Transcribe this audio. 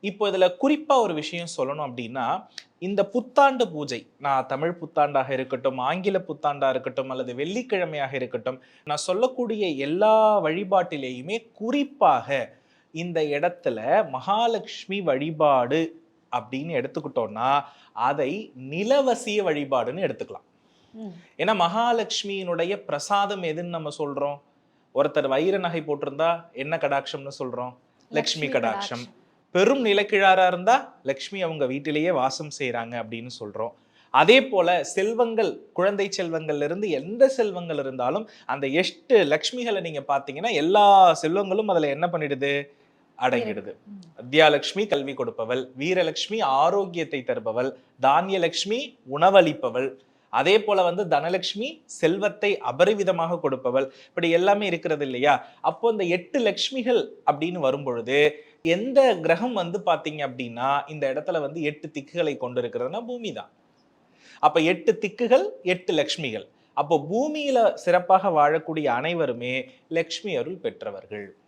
இப்போ இதுல குறிப்பா ஒரு விஷயம் சொல்லணும் அப்படின்னா, இந்த புத்தாண்டு பூஜை, நான் தமிழ் புத்தாண்டாக இருக்கட்டும், ஆங்கில புத்தாண்டா இருக்கட்டும், அல்லது வெள்ளிக்கிழமையாக இருக்கட்டும், நான் சொல்லக்கூடிய எல்லா வழிபாட்டிலேயுமே குறிப்பாக இந்த இடத்துல மகாலட்சுமி வழிபாடு அப்படின்னு எடுத்துக்கிட்டோம்னா, அதை நிலவசிய வழிபாடுன்னு எடுத்துக்கலாம். ம். ஏன்னா மகாலட்சுமியினுடைய பிரசாதம் எதுன்னு நம்ம சொல்றோம்? ஒருத்தர் வைர நகை போட்டிருந்தா என்ன கடாட்சம்னு சொல்றோம்? லட்சுமி லக்ஷ்மி கடாட்சம். கடாட்சம். பெரும் நிலக்கிழாரா இருந்தா லட்சுமி அவங்க வீட்டிலேயே வாசம் செய்றாங்க அப்படின்னு சொல்றோம். அதே போல செல்வங்கள், குழந்தை செல்வங்கள்ல இருந்து எந்த செல்வங்கள் இருந்தாலும் அந்த 8 லட்சுமிகள நீங்க பார்த்தீங்கன்னா, எல்லா செல்வங்களும் அதுல என்ன பண்ணிடுது? இருக்கு. அடங்கிடுது. ம். வித்யாலட்சுமி கல்வி கொடுப்பவள், வீரலட்சுமி ஆரோக்கியத்தை தருபவள், தானியலட்சுமி உணவளிப்பவள், அதே போல தனலட்சுமி செல்வத்தை அபரிவிதமாக கொடுப்பவள். இப்படி எல்லாமே இருக்கிறது இல்லையா? அப்போ இந்த 8 லட்சுமிகள் அப்படின்னு வரும்பொழுது, எந்த கிரகம் பார்த்தீங்க அப்படின்னா, இந்த இடத்துல 8 திக்குகளை கொண்டிருக்கிறதுனா பூமி தான். அப்ப 8 திக்குகள், 8 லட்சுமிகள். அப்போ பூமியில சிறப்பாக வாழக்கூடிய அனைவருமே லட்சுமி அருள் பெற்றவர்கள்.